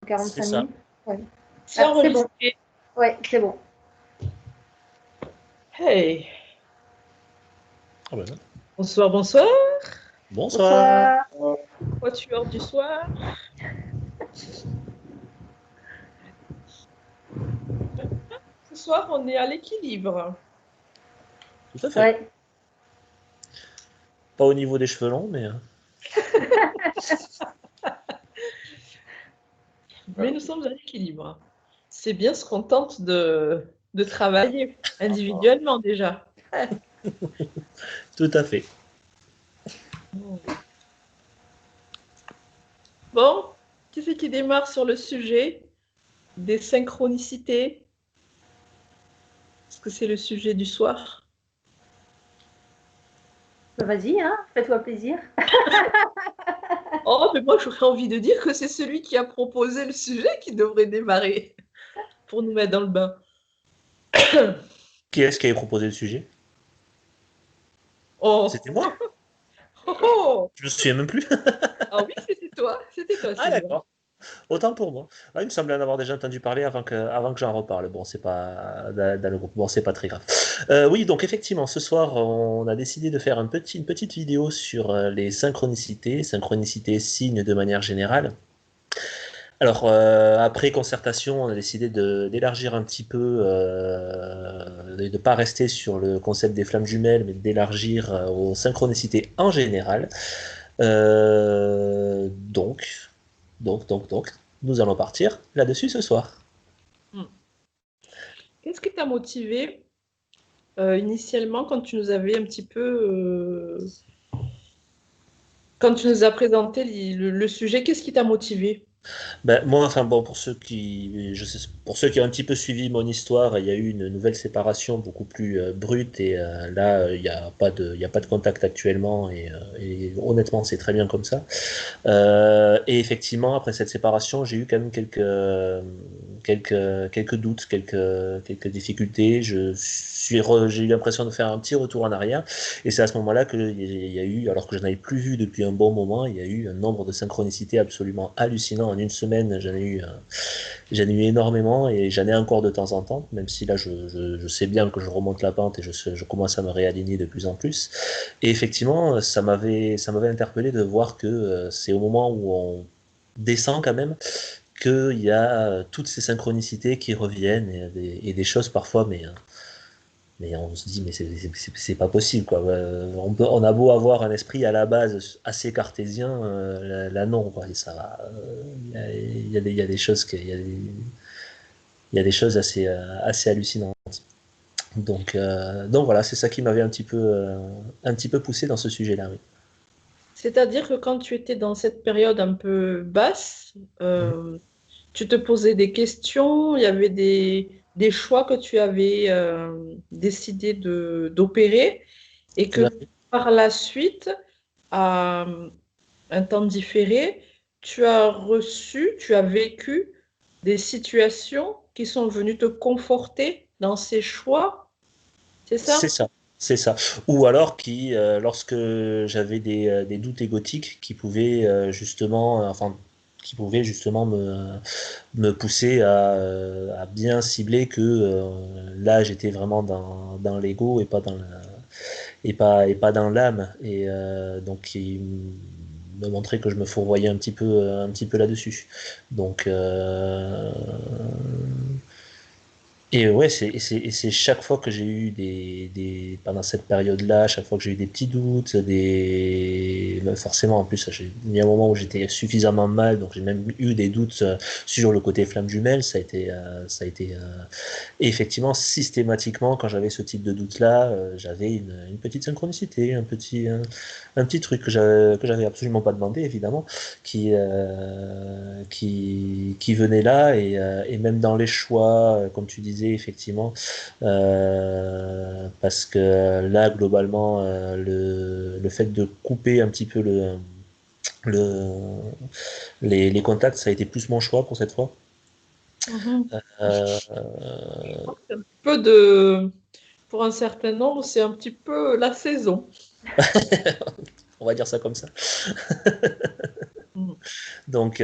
C'est 45 ça. minutes. Ouais. C'est Ah, c'est bon. enregistré. Ouais, c'est bon. Hey, Ah ben, bonsoir, bonsoir. bonsoir. Bonsoir. Quatuor du soir. Ce soir, on est à l'équilibre. Tout à fait. Ouais. Pas au niveau des cheveux longs, mais Mais nous sommes à l'équilibre. C'est bien ce qu'on tente de travailler individuellement déjà. tout à fait. Bon, qui c'est qui démarre sur le sujet des synchronicités? Est-ce que c'est le sujet du soir? Bah, vas-y, hein, fais-toi plaisir. Oh, mais moi j'aurais envie de dire que c'est celui qui a proposé le sujet qui devrait démarrer pour nous mettre dans le bain. Qui est-ce qui avait proposé le sujet? Oh, C'était moi? oh, oh. Je me souviens même plus. Ah oui, c'était toi, Ah Sylvain. d'accord. Autant pour moi. Ah, il me semblait en avoir déjà entendu parler avant que j'en reparle. Bon, c'est pas dans le groupe. Bon, c'est pas très grave. Oui, donc effectivement, ce soir, on a décidé de faire une petite vidéo sur les synchronicités, synchronicité signes de manière générale. Alors, après concertation, on a décidé d'élargir un petit peu, de ne pas rester sur le concept des flammes jumelles, mais d'élargir aux synchronicités en général. Donc, donc, nous allons partir là-dessus ce soir. Hmm. Qu'est-ce qui t'a motivé initialement quand tu nous avais un petit peu, quand tu nous as présenté le sujet, qu'est-ce qui t'a motivé? Ben, moi, enfin bon, pour ceux qui ont un petit peu suivi mon histoire, il y a eu une nouvelle séparation beaucoup plus brute et là, il y a pas de contact actuellement et honnêtement, c'est très bien comme ça. Et effectivement, après cette séparation, j'ai eu quand même quelques doutes, quelques difficultés. J'ai eu l'impression de faire un petit retour en arrière. Et c'est à ce moment-là qu'il y a eu, alors que je n'avais plus vu depuis un bon moment, il y a eu un nombre de synchronicités absolument hallucinant. En une semaine, j'en ai eu énormément et j'en ai encore de temps en temps, même si là, je sais bien que je remonte la pente et je commence à me réaligner de plus en plus. Et effectivement, ça m'avait interpellé de voir que c'est au moment où on descend quand même qu'il y a toutes ces synchronicités qui reviennent et des choses parfois, mais on se dit, mais c'est pas possible, quoi. On a beau avoir un esprit à la base assez cartésien, là, non, quoi. Et ça va. Il y a des choses il y a des choses assez hallucinantes. Donc voilà, c'est ça qui m'avait un petit peu poussé dans ce sujet-là, oui. C'est-à-dire que quand tu étais dans cette période un peu basse, Mhm. tu te posais des questions, il y avait des choix que tu avais décidé d'opérer et Tout à que fait. par la suite, à un temps différé, tu as vécu des situations qui sont venues te conforter dans ces choix, c'est C'est ça? ça, c'est ça. Ou alors lorsque j'avais des doutes égotiques qui pouvaient justement me pousser à bien cibler que là j'étais vraiment dans l'ego et pas et pas dans l'âme. Et donc il me montrait que je me fourvoyais un petit peu là-dessus. Donc et ouais, et c'est chaque fois que j'ai eu pendant cette période-là, chaque fois que j'ai eu des petits doutes, forcément, en plus, j'ai mis un moment où j'étais suffisamment mal, donc j'ai même eu des doutes sur le côté flamme jumelle, et effectivement, systématiquement, quand j'avais ce type de doute-là, j'avais une petite synchronicité, un petit truc que j'avais absolument pas demandé, évidemment, qui venait là, et même dans les choix, comme tu disais, effectivement, parce que là, globalement, le fait de couper un petit peu le, les contacts, ça a été plus mon choix pour cette fois. Mhm. Euh, Je crois que c'est un petit peu de, pour un certain nombre, c'est un petit peu la saison. on va dire ça comme ça. Mhm. Donc,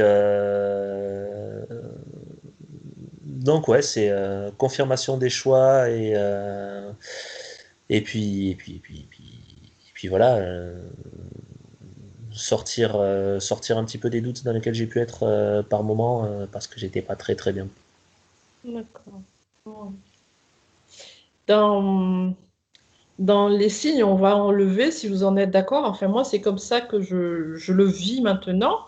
Donc ouais, c'est confirmation des choix et puis voilà, sortir un petit peu des doutes dans lesquels j'ai pu être par moment parce que j'étais pas très très bien. D'accord. Ouais. Dans, dans les signes, on va enlever, si vous en êtes d'accord. Enfin, moi, c'est comme ça que je le vis maintenant.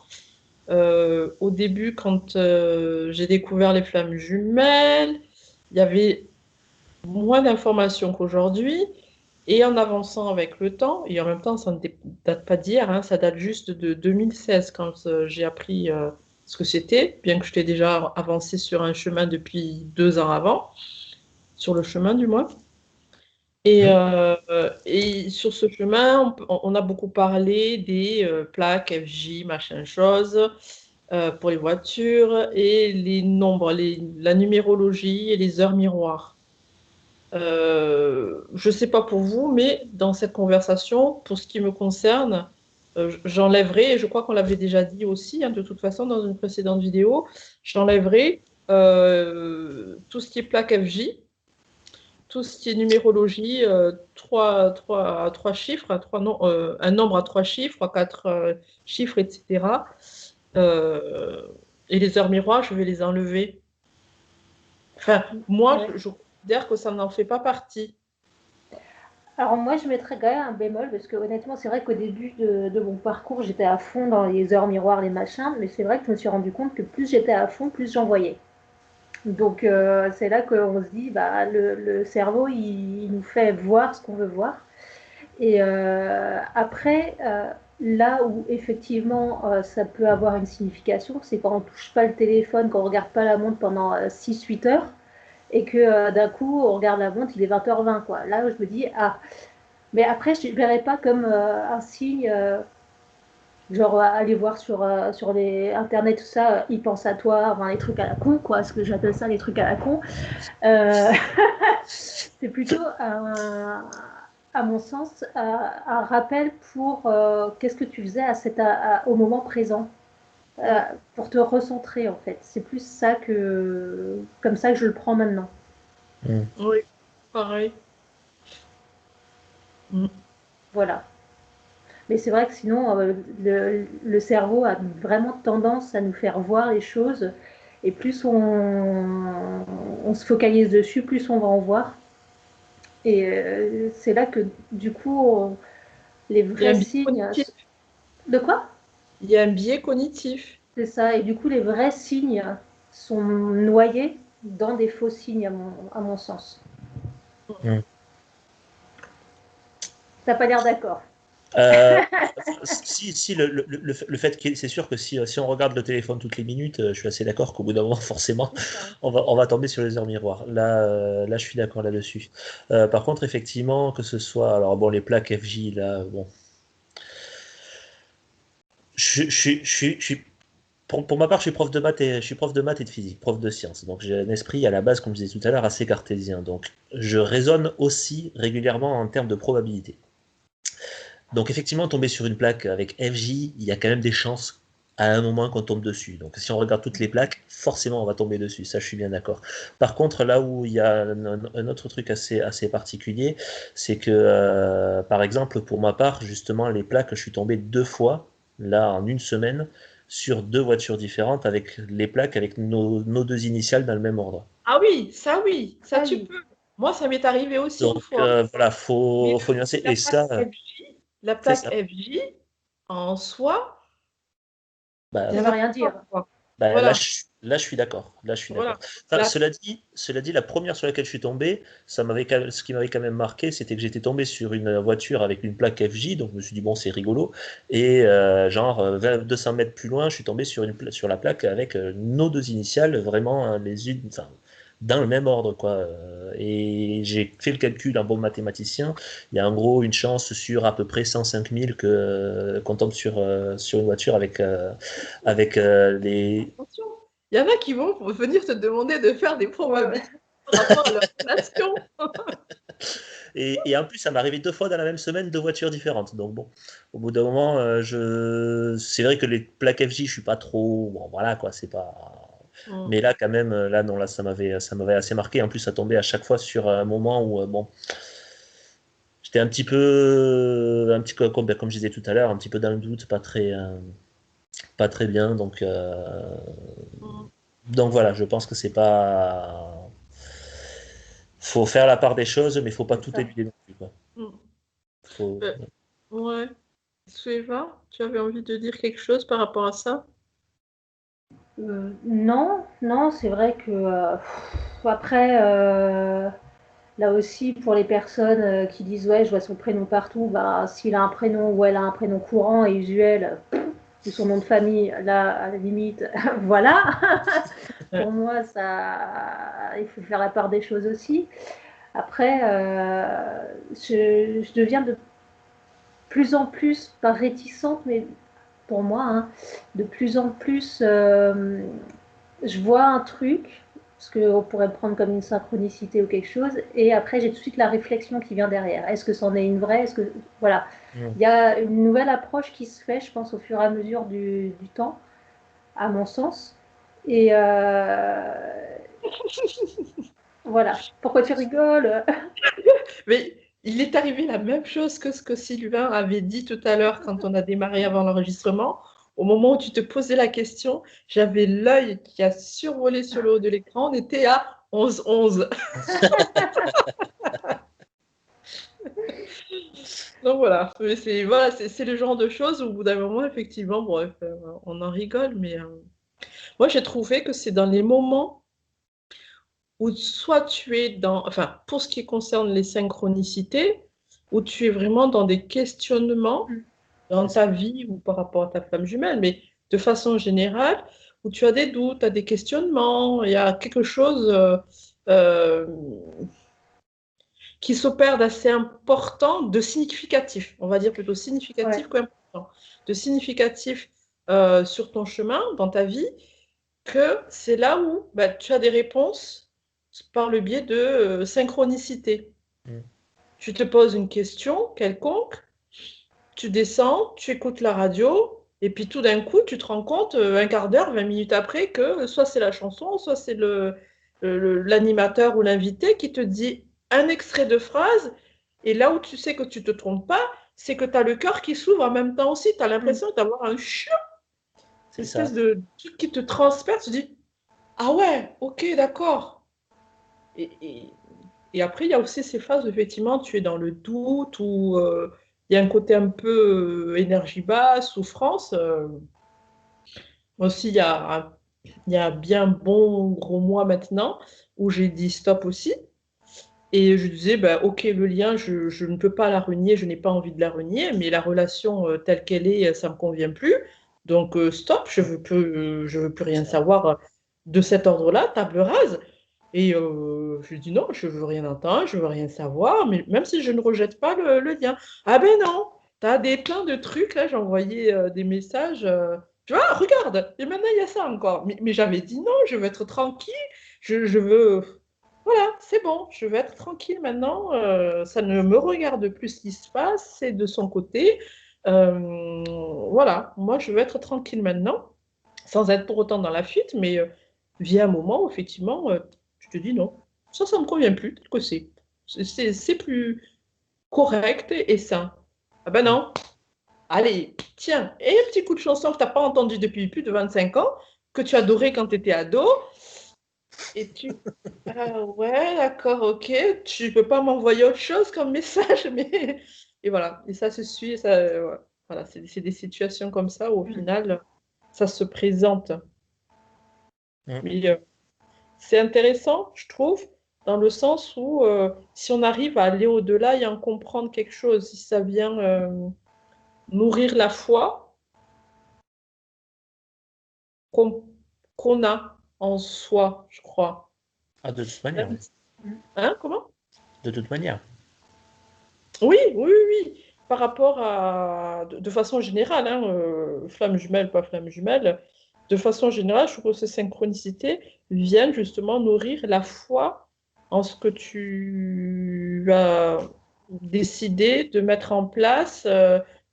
Au début, quand j'ai découvert les flammes jumelles, il y avait moins d'informations qu'aujourd'hui. Et en avançant avec le temps, et en même temps, ça ne date pas d'hier, hein, ça date juste de 2016 quand j'ai appris ce que c'était, bien que je t'ai déjà avancé sur un chemin depuis 2 ans avant, sur le chemin du moins. Mhm. Et sur ce chemin, on a beaucoup parlé des plaques FJ, machin chose, pour les voitures, et les nombres, la numérologie et les heures miroirs. Je ne sais pas pour vous, mais dans cette conversation, pour ce qui me concerne, j'enlèverai, et je crois qu'on l'avait déjà dit aussi, hein, de toute façon, dans une précédente vidéo, j'enlèverai tout ce qui est plaque FJ, tout ce qui est numérologie, trois chiffres, un nombre à 3 chiffres, à 4 chiffres, etc. Euh, et les heures miroirs, je vais les enlever. Enfin, moi, Ouais. je considère que ça n'en fait pas partie. Alors moi, je mettrais quand même un bémol parce que honnêtement, c'est vrai qu'au début de mon parcours, j'étais à fond dans les heures miroirs, les machins, mais c'est vrai que je me suis rendu compte que plus j'étais à fond, plus j'en voyais. Donc c'est là qu'on se dit, bah, le cerveau, il nous fait voir ce qu'on veut voir. Et après, là où effectivement ça peut avoir une signification, c'est quand on touche pas le téléphone, quand on regarde pas la montre pendant 6-8 heures, et que d'un coup on regarde la montre, il est 20h20 quoi. Là où je me dis ah, mais après je ne verrais pas comme un signe genre aller voir sur les internet tout ça, ils pensent à toi, enfin les trucs à la con quoi, ce que j'appelle ça les trucs à la con. Euh, c'est plutôt à mon sens un rappel pour qu'est-ce que tu faisais au moment présent. Mm. Pour te recentrer en fait. C'est plus ça que comme ça que je le prends maintenant. Mhm. Oui, pareil. Mm. Voilà. Mais c'est vrai que sinon, le cerveau a vraiment tendance à nous faire voir les choses. Et plus on se focalise dessus, plus on va en voir. Et c'est là que, du coup, les Il y a vrais un biais signes. cognitif. De quoi? Il y a un biais cognitif. C'est ça. Et du coup, les vrais signes sont noyés dans des faux signes, à mon sens. Mhm. T'as pas l'air d'accord. Euh, si le fait que c'est sûr que si on regarde le téléphone toutes les minutes, je suis assez d'accord qu'au bout d'un moment, forcément, C'est ça. on va tomber sur les heures miroirs. Là, je suis d'accord là-dessus. Par contre, effectivement, que ce soit, alors bon, les plaques FJ, là, bon, je suis pour ma part, je suis prof de maths et de physique, prof de sciences. Donc j'ai un esprit à la base, comme je disais tout à l'heure, assez cartésien. Donc je raisonne aussi régulièrement en termes de probabilité. Donc effectivement, tomber sur une plaque avec FJ, il y a quand même des chances à un moment qu'on tombe dessus. Donc si on regarde toutes les plaques, forcément on va tomber dessus, ça je suis bien d'accord. Par contre, là où il y a un autre truc assez particulier, c'est que par exemple pour ma part, justement, les plaques, je suis tombé 2 fois, là en une semaine, sur 2 voitures différentes avec les plaques avec nos 2 initiales dans le même ordre. Oui, ça Ah tu oui. peux. Moi, ça m'est arrivé aussi une Donc fois. voilà, Mais faut nuancer. la Et plaque ça, FJ, la c'est plaque ça. FJ, en soi, Bah, Ça ça veut ne rien fait pas dire. quoi. Bah, Voilà, là, je suis d'accord. Là, je suis d'accord. voilà. Enfin, La- cela dit, la première sur laquelle je suis tombé, ce qui m'avait quand même marqué, c'était que j'étais tombé sur une voiture avec une plaque FJ, donc je me suis dit, bon, c'est rigolo. Et genre, 200 mètres plus loin, je suis tombé sur la plaque avec nos 2 initiales, vraiment les unes, enfin, dans le même ordre, quoi. Et j'ai fait le calcul, un bon mathématicien, il y a en gros une chance sur à peu près 105 000 qu'on tombe sur une voiture avec les. Attention, il y en a qui vont venir te demander de faire des Ouais, ouais. probabilités par rapport à leur relation. Et en plus, ça m'est arrivé 2 fois dans la même semaine, 2 voitures différentes. Donc bon, au bout d'un moment, c'est vrai que les plaques FJ, je suis pas trop. Bon, voilà quoi, c'est pas. Mais là, quand même, là, non, là, ça m'avait assez marqué. En plus, ça tombait à chaque fois sur un moment où, bon, j'étais comme je disais tout à l'heure, un petit peu dans le doute, pas très bien. Donc voilà, je pense que c'est pas. Faut faire la part des choses, mais faut pas C'est tout ça. éviler non plus, quoi. Mm. Faut... Euh, Ouais. Sueva, tu avais envie de dire quelque chose par rapport à ça? Non, non, c'est vrai que après, là aussi, pour les personnes qui disent ouais, je vois son prénom partout, bah, s'il a un prénom ou elle a un prénom courant et usuel, ou son nom de famille, là, à la limite, voilà. Ouais. Pour moi, ça, il faut faire la part des choses aussi. Après, je deviens de plus en plus, pas réticente, mais pour moi, hein, de plus en plus, je vois un truc, ce qu'on pourrait prendre comme une synchronicité ou quelque chose, et après j'ai tout de suite la réflexion qui vient derrière. Est-ce que c'en est une vraie? Est-ce que voilà, Mm. il y a une nouvelle approche qui se fait, je pense, au fur et à mesure du temps, à mon sens. Et voilà. Pourquoi tu rigoles? Mais il est arrivé la même chose que ce que Sylvain avait dit tout à l'heure quand on a démarré avant l'enregistrement. Au moment où tu te posais la question, j'avais l'œil qui a survolé sur le haut de l'écran. On était à 11-11. Donc voilà, c'est le genre de choses où au bout d'un moment, effectivement, bref, on en rigole, mais moi j'ai trouvé que c'est dans les moments où soit tu es dans, enfin, pour ce qui concerne les synchronicités, où tu es vraiment dans des questionnements dans C'est ça. ta vie ou par rapport à ta flamme jumelle, mais de façon générale, où tu as des doutes, tu as des questionnements, il y a quelque chose euh, qui s'opère d'assez important, de significatif, on va dire plutôt Ouais, significatif qu'important, de significatif sur ton chemin, dans ta vie, que c'est là où bah, tu as des réponses par le biais de synchronicité. Mm. Tu te poses une question quelconque, tu descends, tu écoutes la radio, et puis tout d'un coup, tu te rends compte, un quart d'heure, 20 minutes après, que soit c'est la chanson, soit c'est l'animateur ou l'invité qui te dit un extrait de phrase, et là où tu sais que tu ne te trompes pas, c'est que tu as le cœur qui s'ouvre en même temps aussi, tu as l'impression d'avoir un chut, une C'est ça. espèce de truc qui te transperce, tu dis, ah ouais, ok, d'accord. Et, et- et après, il y a aussi ces phases où effectivement tu es dans le doute, où il y a un côté un peu énergie basse, souffrance. Moi aussi, il y a bien bon gros mois maintenant où j'ai dit stop aussi. Et je disais, bah, ok, le lien, je ne peux pas la renier, je n'ai pas envie de la renier, mais la relation telle qu'elle est, ça ne me convient plus. Donc stop, je veux plus rien savoir de cet ordre-là, table rase. Et je lui dis non, je veux rien entendre, je veux rien savoir, mais même si je ne rejette pas le lien. Ah ben non, t'as des plein de trucs, là, j'ai envoyé des messages, tu vois, regarde, et maintenant il y a ça encore. Mais j'avais dit non, je veux être tranquille, je veux, voilà, c'est bon, je veux être tranquille maintenant, ça ne me regarde plus ce qui se passe, c'est de son côté. Voilà, moi je veux être tranquille maintenant, sans être pour autant dans la fuite, mais vient un moment où effectivement, tu te dis non, ça ne me convient plus, tel que c'est. C'est plus correct et sain. Ah ben Mm. non, allez, tiens, et un petit coup de chanson que tu n'as pas entendu depuis plus de 25 ans, que tu adorais quand tu étais ado, et tu... Ah ouais, d'accord, ok, tu peux pas m'envoyer autre chose comme message, mais... Et voilà, et ça se suit, ça, ouais. Voilà, c'est des situations comme ça où au final, ça se présente. Mm. Mais c'est intéressant, je trouve, dans le sens où si on arrive à aller au-delà et à en comprendre quelque chose, si ça vient nourrir la foi qu'on qu'on a en soi, je crois. Ah, de toute manière, oui. Hein, comment? De toute manière. Oui, oui, oui, oui. Par rapport à, de façon générale, hein, flamme jumelle, pas flamme jumelle, de façon générale, je trouve que ces synchronicités viennent justement nourrir la foi en ce que tu as décidé de mettre en place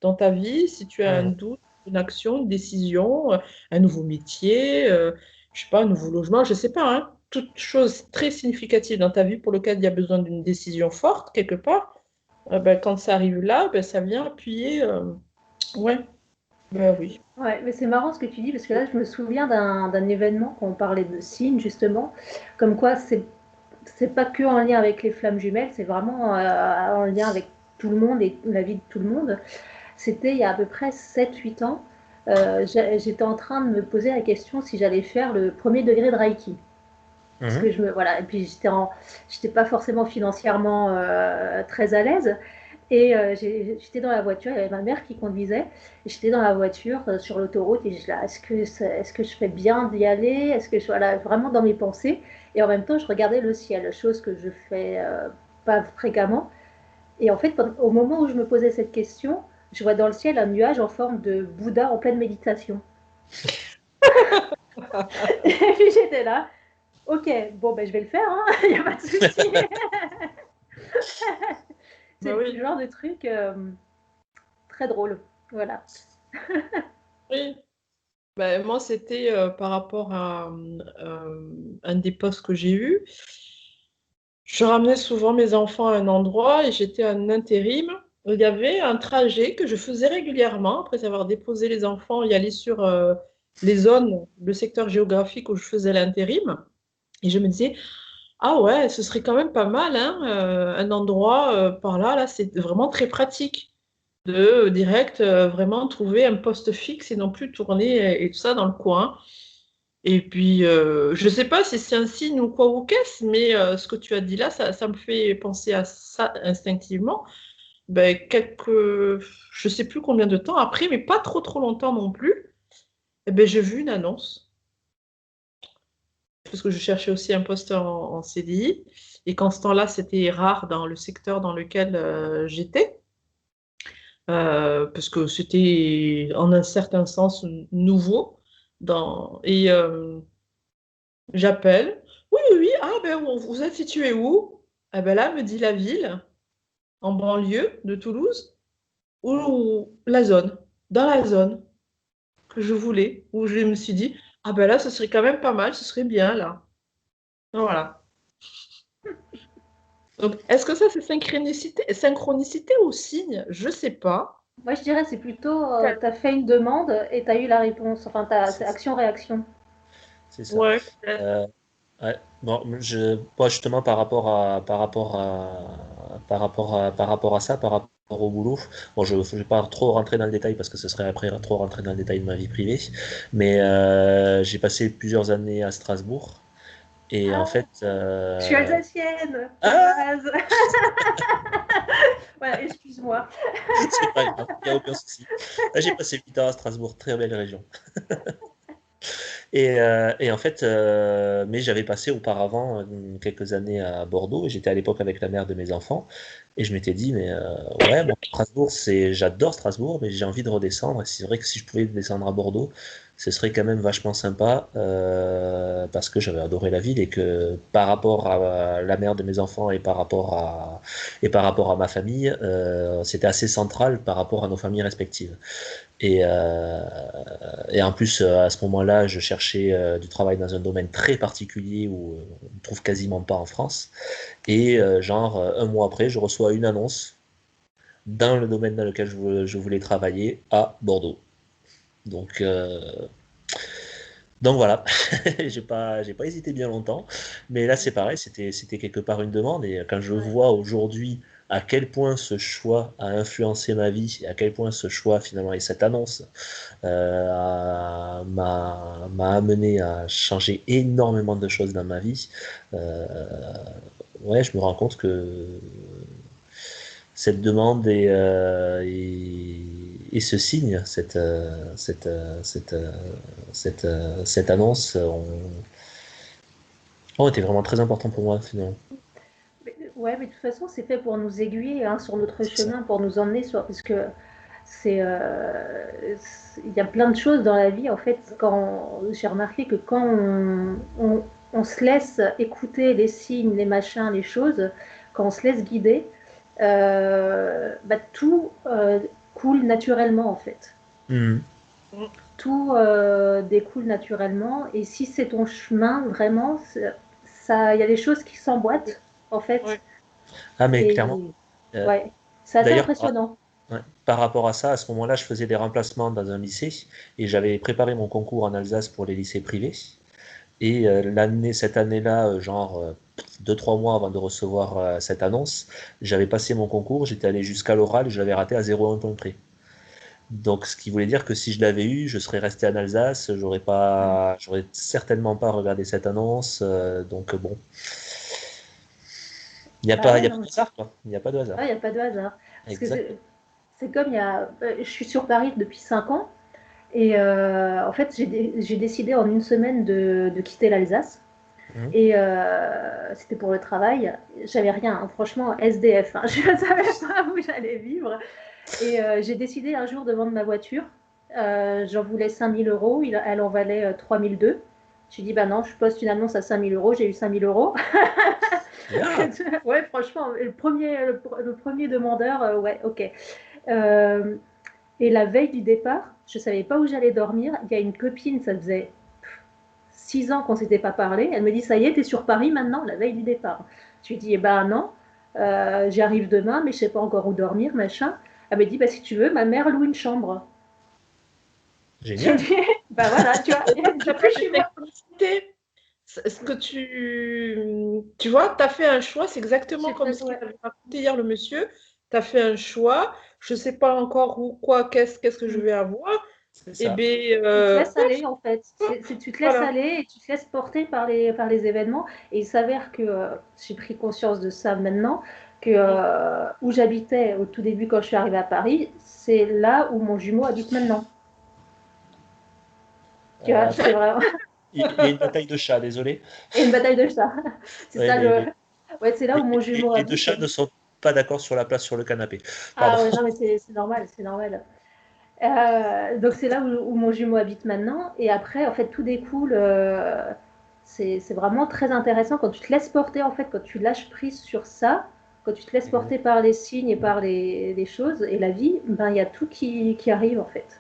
dans ta vie, si tu as un Mm. doute, une action, une décision, un nouveau métier. je sais pas, un nouveau logement, je sais pas, hein, toute chose très significative dans ta vie pour laquelle il y a besoin d'une décision forte quelque part, ben, quand ça arrive là, ben, ça vient appuyer. Ouais, ben oui. Ouais, mais c'est marrant ce que tu dis, parce que là, je me souviens d'un événement quand on parlait de signes, justement, comme quoi c'est pas que en lien avec les flammes jumelles, c'est vraiment en lien avec tout le monde et la vie de tout le monde. C'était il y a à peu près 7 8 ans. J'étais en train de me poser la question si j'allais faire le premier degré de Reiki. Parce Mhm. que voilà, et puis j'étais pas forcément financièrement très à l'aise. Et j'étais dans la voiture, il y avait ma mère qui conduisait. Et j'étais dans la voiture sur l'autoroute et je là, est-ce que je fais bien d'y aller? Est-ce que je suis vraiment dans mes pensées? Et en même temps, je regardais le ciel, chose que je fais pas fréquemment. Et en fait, au moment où je me posais cette question, je vois dans le ciel un nuage en forme de Bouddha en pleine méditation. Et puis j'étais là, ok, bon, ben je vais le faire, hein, il n'y a pas de souci. Ben C'est le oui, genre de truc très drôle. Voilà. oui. Ben, moi, c'était par rapport à un des postes que j'ai eu. Je ramenais souvent mes enfants à un endroit et j'étais en intérim. Il y avait un trajet que je faisais régulièrement après avoir déposé les enfants et aller sur les zones, le secteur géographique où je faisais l'intérim. Et je me disais, ah ouais, ce serait quand même pas mal, hein, un endroit par là, là, c'est vraiment très pratique de direct vraiment trouver un poste fixe et non plus tourner et tout ça dans le coin. Et puis, je ne sais pas si c'est un signe ou quoi ou qu'est-ce, mais ce que tu as dit là, ça me fait penser à ça instinctivement. Ben, je ne sais plus combien de temps après, mais pas trop trop longtemps non plus, eh ben, j'ai vu une annonce, parce que je cherchais aussi un poste en CDI, et qu'en ce temps-là, c'était rare dans le secteur dans lequel j'étais, parce que c'était en un certain sens nouveau. J'appelle. Oui, oui, oui. Ah, ben, vous êtes situé où? Ah, ben là, me dit la ville, en banlieue de Toulouse, ou la zone, dans la zone que je voulais, où je me suis dit, ah, ben là, ce serait quand même pas mal, ce serait bien, là. Voilà. Donc, est-ce que ça, c'est synchronicité ou signe? Je sais pas. Moi, je dirais c'est plutôt, tu as fait une demande et tu as eu la réponse. Enfin, c'est C'est action-réaction. c'est ça. Ouais, peut-être. Euh, ouais. Bon, moi justement par rapport à ça, par rapport au boulot, bon, je ne vais pas trop rentrer dans le détail parce que ce serait après trop rentrer dans le détail de ma vie privée, mais j'ai passé plusieurs années à Strasbourg et en Ah, fait, je suis alsacienne, de ah, base. Voilà, excuse-moi. c'est pas grave, il n'y a aucun souci. Là, j'ai passé 8 ans à Strasbourg, très belle région. Et en fait, mais j'avais passé auparavant quelques années à Bordeaux et j'étais à l'époque avec la mère de mes enfants et je m'étais dit, mais ouais, moi, Strasbourg, j'adore Strasbourg, mais j'ai envie de redescendre. Et c'est vrai que si je pouvais descendre à Bordeaux, ce serait quand même vachement sympa parce que j'avais adoré la ville et que par rapport à la mère de mes enfants et par rapport à ma famille, c'était assez central par rapport à nos familles respectives. Et, euh, et en plus, à ce moment-là, je cherchais du travail dans un domaine très particulier où on ne trouve quasiment pas en France. Et genre, un mois après, je reçois une annonce dans le domaine dans lequel je voulais travailler à Bordeaux. Donc, euh, donc voilà, j'ai pas hésité bien longtemps. Mais là, c'est pareil, c'était quelque part une demande. Et quand je Ouais. vois aujourd'hui à quel point ce choix a influencé ma vie, et à quel point ce choix finalement et cette annonce m'a amené à changer énormément de choses dans ma vie. Euh, ouais, je me rends compte que cette demande et ce signe, cette annonce ont été vraiment très importants pour moi finalement. Ouais, mais de toute façon, c'est fait pour nous aiguiller hein, sur notre C'est ça. chemin, pour nous emmener sur. Parce que il y a plein de choses dans la vie, en fait, quand j'ai remarqué que quand on se laisse écouter les signes, les machins, les choses, quand on se laisse guider, tout coule naturellement, en fait. Mhm. tout découle naturellement. Et si c'est ton chemin, vraiment, il y a des choses qui s'emboîtent, en Ouais. fait. Ah, mais Et clairement. Euh, ouais, c'est assez D'ailleurs, impressionnant. ouais, par rapport à ça, à ce moment-là, je faisais des remplacements dans un lycée et j'avais préparé mon concours en Alsace pour les lycées privés. Et cette année-là, genre 2-3 mois avant de recevoir cette annonce, j'avais passé mon concours, j'étais allé jusqu'à l'oral et je l'avais raté à 0,1 point près. Donc, ce qui voulait dire que si je l'avais eu, je serais resté en Alsace, j'aurais certainement pas regardé cette annonce. Donc bon, Bah il ouais, y a non, pas de mais hasard, quoi. Il n'y a pas de hasard. il n'y a pas de hasard. Parce que Exact. c'est comme je suis sur Paris depuis 5 ans. Et en fait, j'ai décidé en une semaine de quitter l'Alsace. Mhm. Et c'était pour le travail. J'avais rien, hein, franchement, SDF. Hein. Je ne savais pas où j'allais vivre. Et j'ai décidé un jour de vendre ma voiture. J'en voulais 5 000 euros. Elle en valait 3 200. J'ai dit, bah non, je poste une annonce à 5 000 euros. J'ai eu 5 000 euros. Bien. Ouais, franchement, le premier demandeur, ouais, ok. Euh, et la veille du départ, je ne savais pas où j'allais dormir. Il y a une copine, ça faisait 6 ans qu'on ne s'était pas parlé. Elle me dit, ça y est, t'es sur Paris maintenant, la veille du départ. Je lui dis, eh ben non, j'arrive demain, mais je ne sais pas encore où dormir, machin. Elle me dit, bah, si tu veux, ma mère loue une chambre. J'ai Génial. dit, bah voilà, tu vois, et Ça depuis, peut je suis des moi. synchronicités. Ce que tu vois, tu as fait un choix, c'est exactement comme ce qu'il Ouais. avait raconté hier le monsieur. Tu as fait un choix, je ne sais pas encore où, quoi, qu'est-ce que je vais avoir. C'est Et ça. bien, Tu te laisses aller, en fait. hop, Tu te laisses voilà. aller et tu te laisses porter par les événements. Et il s'avère que j'ai pris conscience de ça maintenant, que où j'habitais au tout début quand je suis arrivée à Paris, c'est là où mon jumeau habite maintenant. Tu vois, Euh, c'est vraiment. il y a une bataille de chats, désolé. Et une bataille de chats. C'est Ouais, ça le. Ouais, c'est là où mon jumeau les deux habite. chats ne sont pas d'accord sur la place sur le canapé. Pardon. Ah ouais, non, mais c'est normal, c'est normal. Donc c'est là où mon jumeau habite maintenant. Et après, en fait, tout découle. C'est vraiment très intéressant quand tu te laisses porter, en fait, quand tu lâches prise sur ça, quand tu te laisses porter Exact. par les signes et par les choses et la vie, ben il y a tout qui arrive en fait.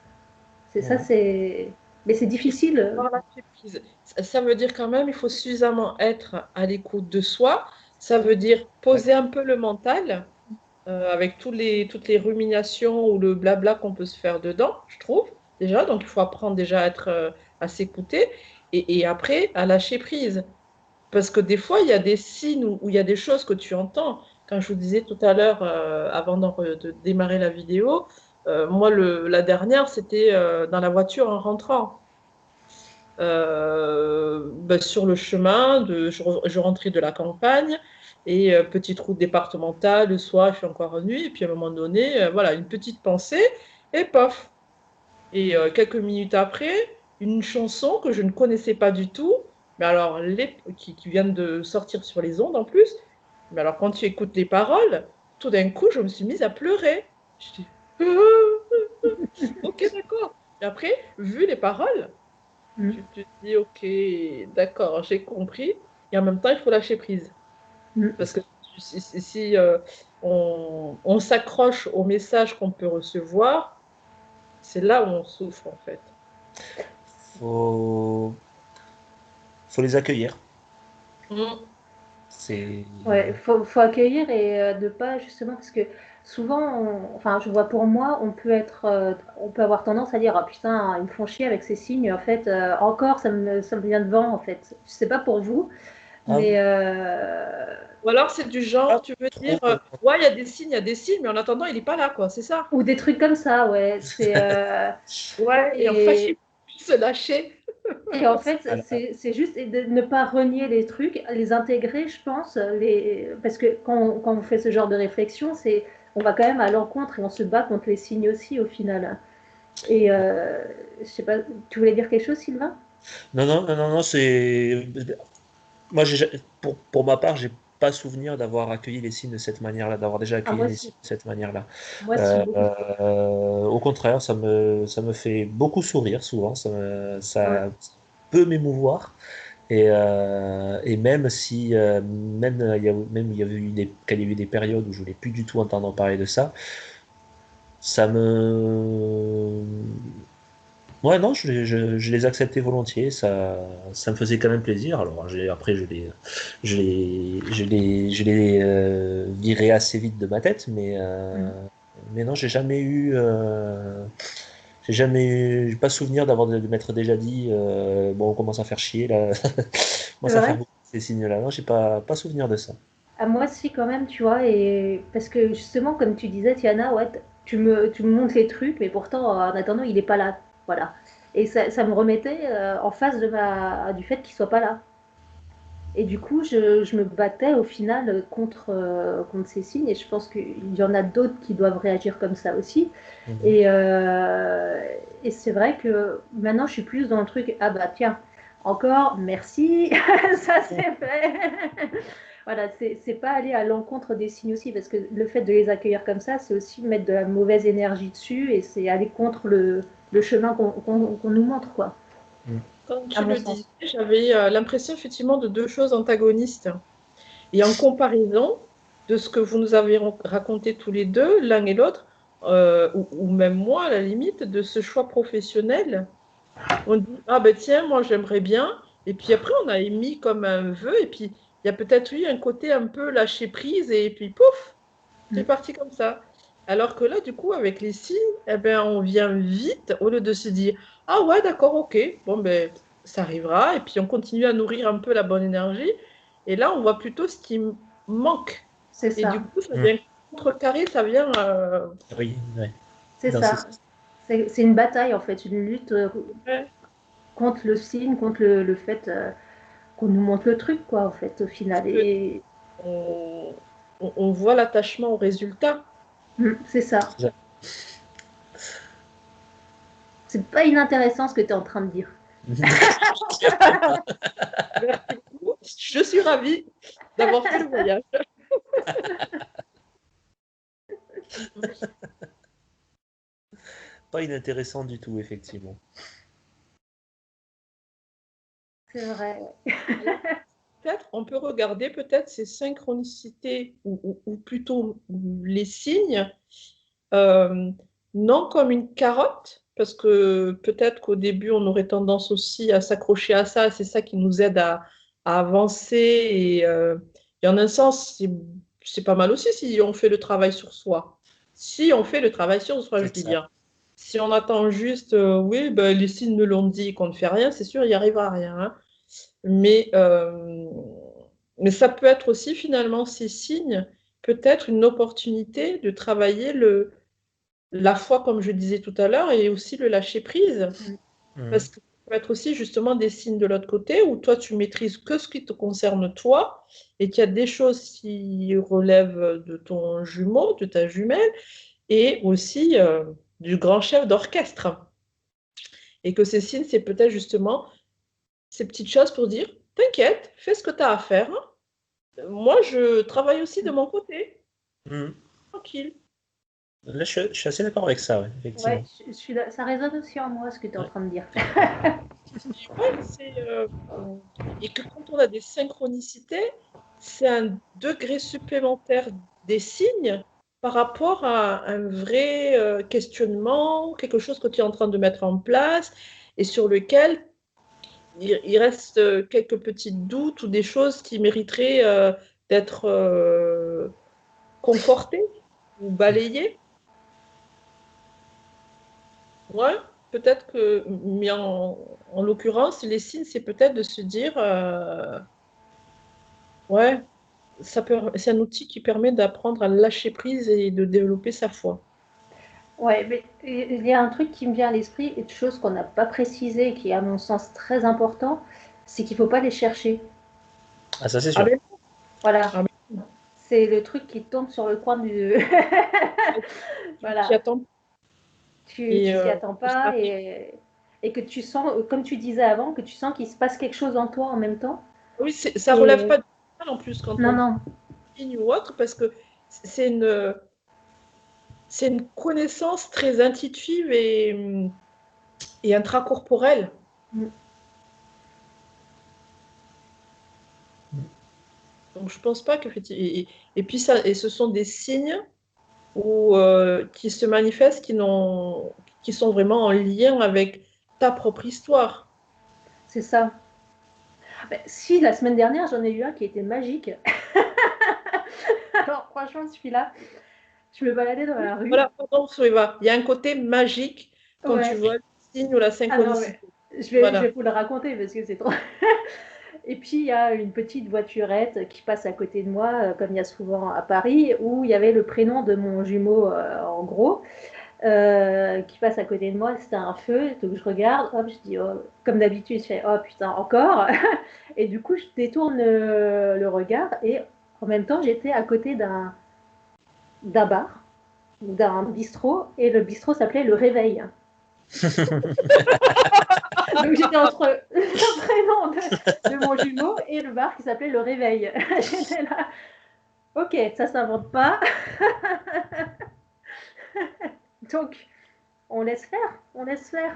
C'est ça, Mhm. c'est. Mais c'est Il faut difficile. savoir lâcher prise. Ça veut dire quand même, il faut suffisamment être à l'écoute de soi. Ça veut dire Ouais. poser un peu le mental avec toutes les ruminations ou le blabla qu'on peut se faire dedans, je trouve, déjà. Donc, il faut apprendre déjà à s'écouter et après à lâcher prise. Parce que des fois, il y a des signes où il y a des choses que tu entends. Quand je vous disais tout à l'heure, avant de démarrer la vidéo, moi, la dernière, c'était dans la voiture en rentrant. Ben, sur le chemin, je rentrais de la campagne et petite route départementale, le soir, il fait encore nuit, et puis à un moment donné, voilà, une petite pensée, et pof. Et quelques minutes après, une chanson que je ne connaissais pas du tout, mais alors qui vient de sortir sur les ondes en plus, mais alors quand tu écoutes les paroles, tout d'un coup, je me suis mise à pleurer. Je dis, ok, d'accord. Et après, vu les paroles, Mm. tu te dis, ok, d'accord, j'ai compris. Et en même temps, il faut lâcher prise. Mm. Parce que si, on s'accroche aux messages qu'on peut recevoir, c'est là où on souffre, en fait. Faut, faut les accueillir. Mm. C'est. Ouais, faut accueillir et de pas justement parce que souvent, enfin, je vois pour moi, on peut avoir tendance à dire, ah putain, ils me font chier avec ces signes. En fait, encore, ça me vient devant. En fait, je sais pas pour vous, Ah, mais Ou alors, c'est du genre, pas tu veux dire, trop. ouais, il y a des signes, mais en attendant, il n'est pas là, quoi, c'est ça. ou des trucs comme ça, ouais. C'est Ouais, et en fait, il et faut se lâcher. Et en fait, À la- c'est juste de ne pas renier les trucs, les intégrer, je pense, parce que quand on fait ce genre de réflexion, on va quand même à l'encontre et on se bat contre les signes aussi au final. Et je sais pas, tu voulais dire quelque chose, Sylvain? Non, non, non, non, non, c'est. Moi, pour ma part, j'ai pas souvenir d'avoir accueilli les signes de cette manière-là, d'avoir déjà Ah, accueilli moi les si, signes de cette manière-là. moi si, beaucoup. Au contraire, ça me fait beaucoup sourire souvent, Ouais. ça peut m'émouvoir. Et même si, même il y avait eu qu'il y a eu des périodes où je voulais plus du tout entendre parler de ça, ça me, Ouais, non, je les acceptais volontiers, ça me faisait quand même plaisir. Alors après, je les virais assez vite de ma tête, mais non, j'ai pas souvenir de m'être déjà dit, bon, on commence à faire chier là, on C'est commence à faire vrai. beaucoup ces signes-là. Non, j'ai pas souvenir de ça. À moi, si, quand même, tu vois, et parce que justement, comme tu disais, Tiana, ouais, tu me montres les trucs, mais pourtant, en attendant, il n'est pas là. Voilà. Et ça me remettait en face du fait qu'il soit pas là. Et du coup, je me battais au final contre ces signes, et je pense qu'il y en a d'autres qui doivent réagir comme ça aussi. Mhm. Et c'est vrai que maintenant, je suis plus dans le truc, ah bah tiens, encore, merci, ça c'est fait. Voilà, c'est pas aller à l'encontre des signes aussi, parce que le fait de les accueillir comme ça, c'est aussi mettre de la mauvaise énergie dessus, et c'est aller contre le chemin qu'on nous montre, quoi, Mhm. Quand à tu mon le disais, sens. j'avais l'impression effectivement de deux choses antagonistes. Et en comparaison de ce que vous nous avez raconté tous les deux, l'un et l'autre, ou même moi à la limite, de ce choix professionnel, on dit, ah ben tiens, moi j'aimerais bien, et puis après on a émis comme un vœu, et puis il y a peut-être eu un côté un peu lâcher prise, et puis pouf, c'est Mm. parti comme ça. Alors que là, du coup, avec les signes, eh ben, on vient vite, au lieu de se dire, ah ouais, d'accord, ok, bon, ben, ça arrivera, et puis on continue à nourrir un peu la bonne énergie. Et là, on voit plutôt ce qui manque. C'est Et du ça, coup, ça Mhm. vient contrecarrer, ça vient. Oui, ouais. c'est Dans ce ça. sens. C'est une bataille, en fait, une lutte Ouais, contre le signe, contre le fait qu'on nous montre le truc, quoi, en fait, au parce final. que Et on voit l'attachement au résultat. c'est ça. C'est ça. C'est pas inintéressant ce que tu es en train de dire. Clairement pas. Merci beaucoup. Je suis ravie d'avoir fait le voyage. Pas inintéressant du tout, effectivement. C'est vrai. Alors, peut-être, on peut regarder peut-être ces synchronicités ou plutôt les signes, euh, non comme une carotte, parce que peut-être qu'au début, on aurait tendance aussi à s'accrocher à ça, c'est ça qui nous aide à avancer. Et en un sens, c'est pas mal aussi si on fait le travail sur soi. Si on fait le travail sur soi, je C'est dis ça. bien. Si on attend juste, oui, ben, les signes me l'ont dit, qu'on ne fait rien, c'est sûr, il n'y arrivera à rien, hein. Mais, euh, mais ça peut être aussi finalement ces signes, peut-être une opportunité de travailler la foi, comme je disais tout à l'heure, et aussi le lâcher prise. Mhm. Parce que ça peut être aussi justement des signes de l'autre côté où toi, tu maîtrises que ce qui te concerne toi et qu'il y a des choses qui relèvent de ton jumeau, de ta jumelle, et aussi du grand chef d'orchestre. Et que ces signes, c'est peut-être justement ces petites choses pour dire, t'inquiète, fais ce que tu as à faire. Moi, je travaille aussi de mon côté, Mhm. tranquille. Là, je suis assez d'accord avec ça, ouais, Ouais, effectivement. ça résonne aussi en moi ce que tu es en Ouais. train de dire. Et ouais, et que quand on a des synchronicités, c'est un degré supplémentaire des signes par rapport à un vrai questionnement, quelque chose que tu es en train de mettre en place et sur lequel il reste quelques petits doutes ou des choses qui mériteraient d'être confortées ou balayées. Ouais, peut-être que, mais en l'occurrence, les signes, c'est peut-être de se dire, ouais, c'est un outil qui permet d'apprendre à lâcher prise et de développer sa foi. Ouais, mais il y a un truc qui me vient à l'esprit, une chose qu'on n'a pas précisée, qui est à mon sens très important, c'est qu'il ne faut pas les chercher. Ah, ça, c'est Ah sûr. ben, Voilà, ah ben, c'est le truc qui tombe sur le coin du... tu t'y Voilà, attends. tu Et t'y attends ça pas arrive. et que tu sens, comme tu disais avant, que tu sens qu'il se passe quelque chose en toi en même temps. Oui, ça relève Et pas du mal en plus quand non, on non, signe ou autre, parce que c'est une, c'est une connaissance très intuitive et intracorporelle. Donc, je pense pas que. Et puis, et ce sont des signes qui se manifestent, qui sont vraiment en lien avec ta propre histoire. C'est ça. Ben, si, la semaine dernière, j'en ai eu un qui était magique. Alors, franchement, celui-là, je me baladais dans la rue. Voilà, pardon, Soeva. Il y a un côté magique quand tu vois le signe ou la synchronicité. Je vais vous le raconter parce que c'est trop. Et puis, il y a une petite voiturette qui passe à côté de moi, comme il y a souvent à Paris, où il y avait le prénom de mon jumeau en gros, qui passe à côté de moi. C'était un feu, donc je regarde, hop, je dis, oh, comme d'habitude, je fais, oh putain, encore. Et du coup, je détourne le regard et en même temps, j'étais à côté d'un bar, d'un bistrot, et le bistrot s'appelait Le Réveil. Donc j'étais entre le prénom de mon jumeau et le bar qui s'appelait Le Réveil. J'étais là, ok, ça s'invente pas. Donc on laisse faire, on laisse faire.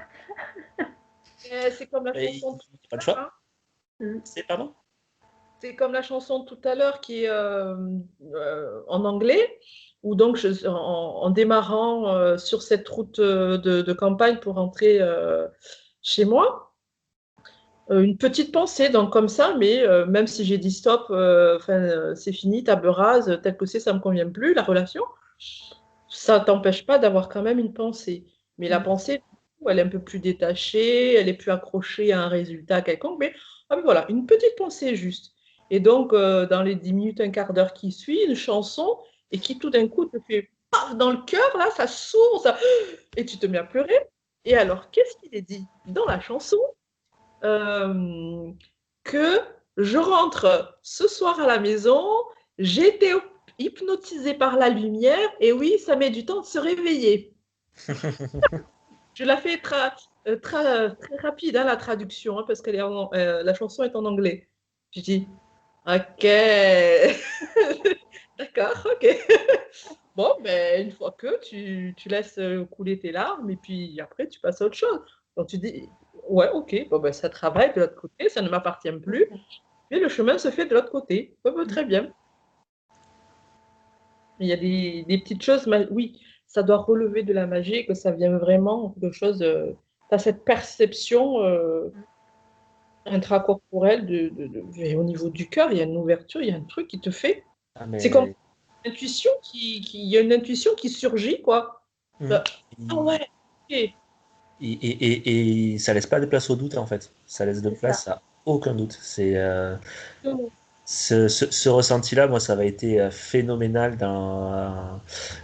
C'est comme la chanson. Pas le choix. C'est pardon. C'est comme la chanson tout à l'heure qui est en anglais, où donc en démarrant sur cette route de campagne pour rentrer chez moi, une petite pensée, donc comme ça, mais même si j'ai dit stop, c'est fini, table rase, tel que c'est, ça me convient plus, la relation, ça t'empêche pas d'avoir quand même une pensée. Mais la pensée, elle est un peu plus détachée, elle est plus accrochée à un résultat quelconque, mais voilà, une petite pensée juste. Et donc, dans les 10 minutes, un quart d'heure qui suit, une chanson, et qui tout d'un coup te fait paf dans le cœur, là, ça s'ouvre, ça... et tu te mets à pleurer. Et alors, qu'est-ce qu'il est dit dans la chanson? Que je rentre ce soir à la maison, j'ai été hypnotisée par la lumière, et oui, ça met du temps de se réveiller. Je la fais très rapide, hein, la traduction, hein, parce que la chanson est en anglais. Je dis, ok, d'accord, ok. Bon, mais une fois que tu laisses couler tes larmes, et puis après, tu passes à autre chose. Donc tu dis, ouais, ok, bon, ben, ça travaille de l'autre côté, ça ne m'appartient plus, mais le chemin se fait de l'autre côté. Très bien. Il y a des petites choses, oui, ça doit relever de la magie, que ça vient vraiment de choses. Tu as cette perception intracorporelle et au niveau du cœur, il y a une ouverture, il y a un truc qui te fait. C'est comme une intuition il y a une intuition qui surgit, quoi. Ah ouais, ok. Et ça laisse pas de place au doute, en fait. Ça laisse de place à aucun doute. C'est ce ressenti-là, moi, ça avait été phénoménal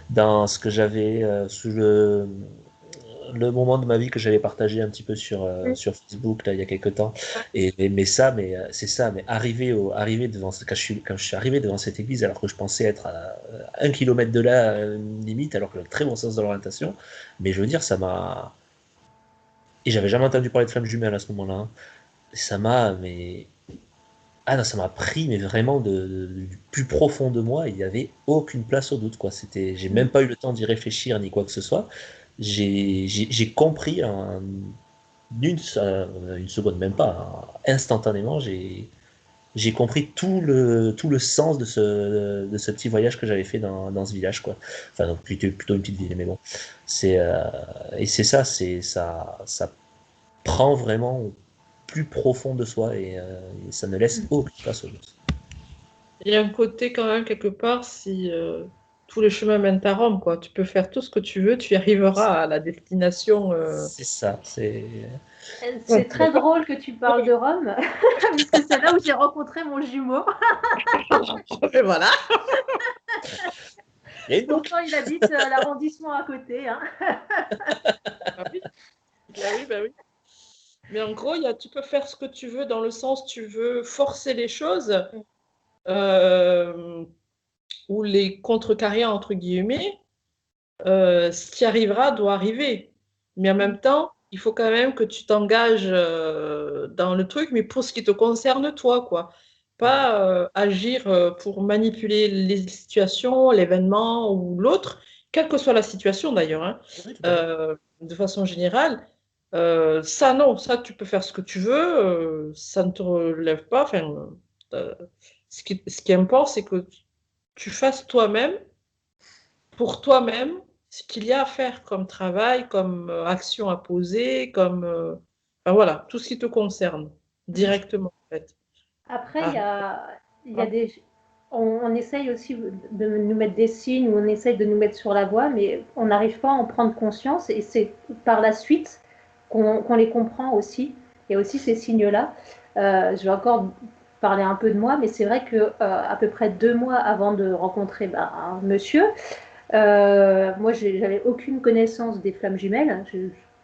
dans ce que j'avais sous le moment de ma vie que j'avais partagé un petit peu sur Facebook là, il y a quelques temps. Mais c'est ça, mais arriver devant, quand je suis arrivé devant cette église, alors que je pensais être à 1 kilomètre de là, limite, alors que j'ai un très bon sens de l'orientation, mais je veux dire, ça m'a. Et j'avais jamais entendu parler de flammes jumelles à ce moment-là. Hein. Ça m'a, mais. Ah non, ça m'a pris, mais vraiment du plus profond de moi, il n'y avait aucune place au doute, quoi. J'ai même pas eu le temps d'y réfléchir ni quoi que ce soit. J'ai compris une seconde, même pas, instantanément, j'ai compris tout le sens de ce petit voyage que j'avais fait dans ce village, quoi. Enfin, donc, plutôt une petite ville, mais bon. Et c'est ça, ça prend vraiment au plus profond de soi et ça ne laisse aucune place au doute. Il y a un côté quand même quelque part, si tous les chemins mènent à Rome, quoi. Tu peux faire tout ce que tu veux, tu y arriveras à la destination. C'est ça, C'est très drôle que tu parles de Rome, puisque c'est là où j'ai rencontré mon jumeau. Et voilà. Pourtant, il habite l'arrondissement à côté. Hein. Bah oui. Bah oui. Mais en gros, tu peux faire ce que tu veux dans le sens tu veux forcer les choses ou les contrecarrer entre guillemets. Ce qui arrivera doit arriver. Mais en même temps, il faut quand même que tu t'engages dans le truc, mais pour ce qui te concerne toi, quoi. Pas agir pour manipuler les situations, l'événement ou l'autre, quelle que soit la situation d'ailleurs, hein, de façon générale. Ça, non, ça, tu peux faire ce que tu veux, ça ne te relève pas. Enfin, ce qui importe, c'est que tu fasses toi-même, pour toi-même, ce qu'il y a à faire comme travail, comme action à poser, comme Enfin, voilà, tout ce qui te concerne directement, en fait. Après, Ah, il y a on essaye aussi de nous mettre des signes ou on essaye de nous mettre sur la voie, mais on n'arrive pas à en prendre conscience et c'est par la suite qu'on les comprend aussi. Il y a aussi ces signes-là. Je vais encore parler un peu de moi, mais c'est vrai que à peu près 2 mois avant de rencontrer un monsieur, moi j'avais aucune connaissance des flammes jumelles.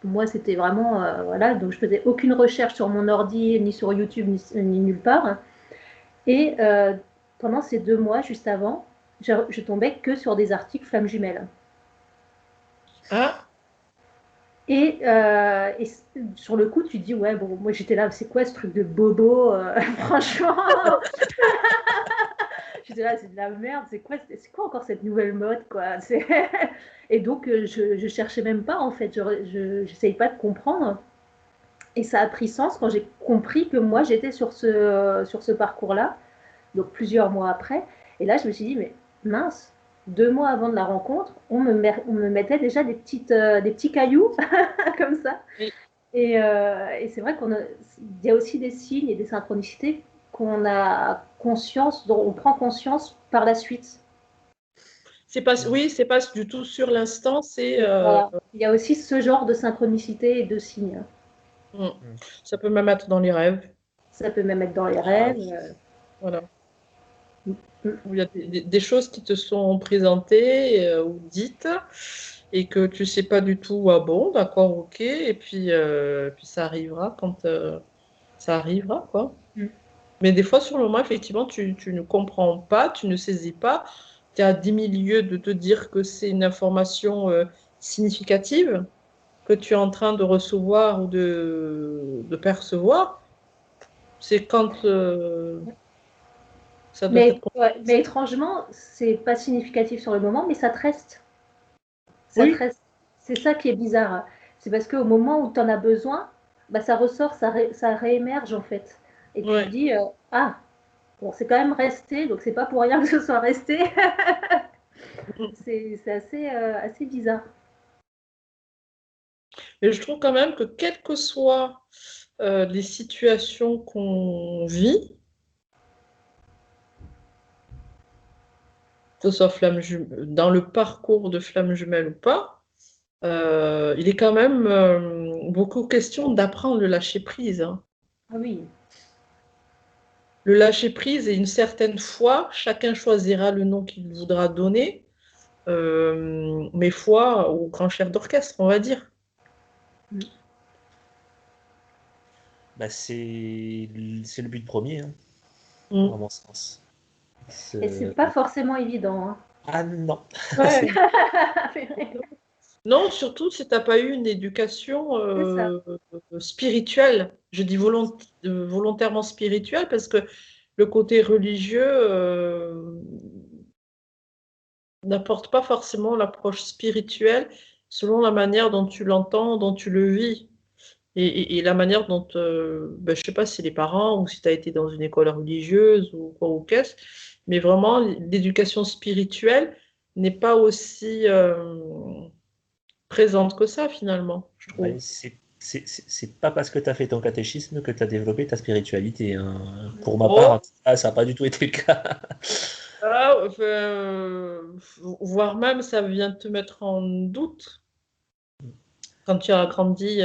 Moi, c'était vraiment, voilà, donc je faisais aucune recherche sur mon ordi, ni sur YouTube, ni nulle part. Et pendant ces 2 mois, juste avant, je tombais que sur des articles flammes jumelles. ah, Et sur le coup, tu te dis, ouais, bon, moi j'étais là, c'est quoi ce truc de bobo franchement, j'étais là, c'est de la merde, c'est quoi encore cette nouvelle mode, quoi. Et donc, je cherchais même pas, en fait, je n'essayais pas de comprendre. Et ça a pris sens quand j'ai compris que moi, j'étais sur ce parcours-là, donc plusieurs mois après. Et là, je me suis dit, mais mince, 2 mois avant de la rencontre, on me mettait déjà des petits cailloux comme ça. oui. Et c'est vrai qu'il y a aussi des signes et des synchronicités qu'on a conscience, dont on prend conscience par la suite. Oui, c'est pas du tout sur l'instant, c'est Voilà. Il y a aussi ce genre de synchronicité et de signes. hmm. Ça peut même être dans les rêves. Ça peut même être dans les Ah rêves. oui. Voilà. Mm. Où il y a des choses qui te sont présentées ou dites et que tu sais pas du tout, ah bon, d'accord, ok, et puis ça arrivera quand ça arrivera, quoi. Mm. Mais des fois, sur le moment, effectivement, tu ne comprends pas, tu ne saisis pas, tu es à 10 000 lieues de te dire que c'est une information significative que tu es en train de recevoir ou de percevoir. C'est quand ça doit être Ouais, compris. mais étrangement, c'est pas significatif sur le moment, mais ça te reste. Ça te Oui, reste. C'est ça qui est bizarre. C'est parce qu'au moment où tu en as besoin, bah, ça ressort, ça réémerge en fait. Et tu te ouais. dis, ah, bon, c'est quand même resté, donc c'est pas pour rien que ce soit resté. C'est assez bizarre. Mais je trouve quand même que quelles que soient les situations qu'on vit, que ce soit dans le parcours de flamme jumelle ou pas, il est quand même beaucoup question d'apprendre le lâcher prise, hein. Ah oui. Le lâcher prise et une certaine foi, chacun choisira le nom qu'il voudra donner, mais foi au grand chef d'orchestre, on va dire. Mm. Bah, c'est le but premier, hein, à Mm. mon sens. Et c'est C'est- pas forcément évident. Ah non. Ouais. Hein. Non, surtout si tu n'as pas eu une éducation C'est ça. spirituelle. Je dis volontairement spirituelle parce que le côté religieux n'apporte pas forcément l'approche spirituelle selon la manière dont tu l'entends, dont tu le vis. Et la manière dont, je ne sais pas si les parents ou si tu as été dans une école religieuse ou quoi ou qu'est-ce, mais vraiment, l'éducation spirituelle n'est pas aussi présente que ça, finalement, je Ouais, trouve. c'est pas parce que tu as fait ton catéchisme que tu as développé ta spiritualité, hein. Pour ma part, Oh, ça n'a pas du tout été le cas. ah, enfin, voire même ça vient te mettre en doute quand tu as grandi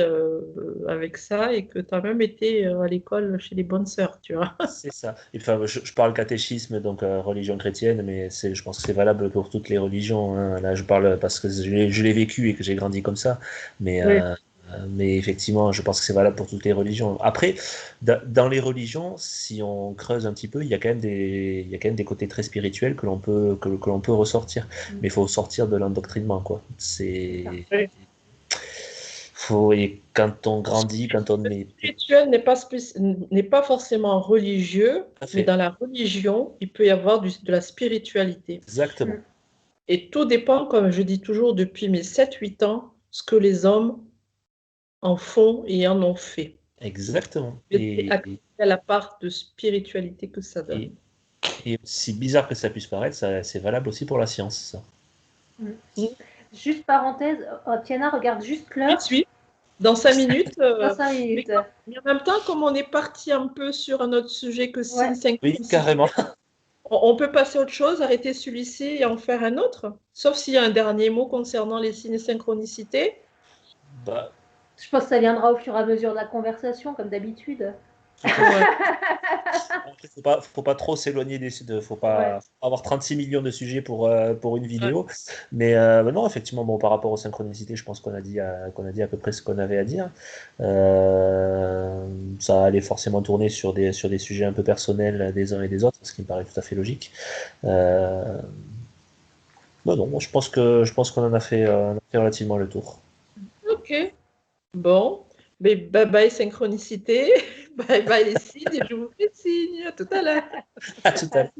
avec ça et que tu as même été à l'école chez les bonnes sœurs, tu vois. C'est ça. Et enfin, je parle catéchisme, donc religion chrétienne, mais je pense que c'est valable pour toutes les religions, hein. Là, je parle parce que je l'ai vécu et que j'ai grandi comme ça. Mais, Oui. euh, mais effectivement, je pense que c'est valable pour toutes les religions. Après, dans les religions, si on creuse un petit peu, il y a quand même des côtés très spirituels que l'on peut ressortir. Mm. Mais il faut sortir de l'endoctrinement, quoi. C'est ça. C'est, et quand on grandit, quand on Le est spirituel n'est pas forcément religieux, mais fait, dans la religion, il peut y avoir de la spiritualité. exactement. Mm. Et tout dépend, comme je dis toujours depuis mes 7 8 ans, ce que les hommes en font et en ont fait. Exactement. C'est à la part de spiritualité que ça Et, donne. et aussi bizarre que ça puisse paraître, c'est valable aussi pour la science, ça. Mm. Mm. Juste parenthèse, Tiana regarde juste Oui, l'heure. oui. dans 5 minutes. Dans 5 minutes. Mais en même temps, comme on est parti un peu sur un autre sujet que signe Ouais. synchronicité, Oui, carrément. on peut passer à autre chose, arrêter celui-ci et en faire un autre. Sauf s'il y a un dernier mot concernant les signes synchronicité. Bah, Je pense que ça viendra au fur et à mesure de la conversation, comme d'habitude. tout à Ouais. fait. Faut pas trop s'éloigner faut pas avoir 36 millions de sujets pour une vidéo. Mais non, effectivement, bon, par rapport aux synchronicités, je pense qu'on a dit à peu près ce qu'on avait à dire. Ça allait forcément tourner sur des sujets un peu personnels des uns et des autres, ce qui me paraît tout à fait logique. Non, je pense qu'on en a fait relativement le tour. Ok. Bon. Mais bye bye synchronicité. Bye bye les signes et je vous fais signe. À tout à l'heure. À tout à l'heure.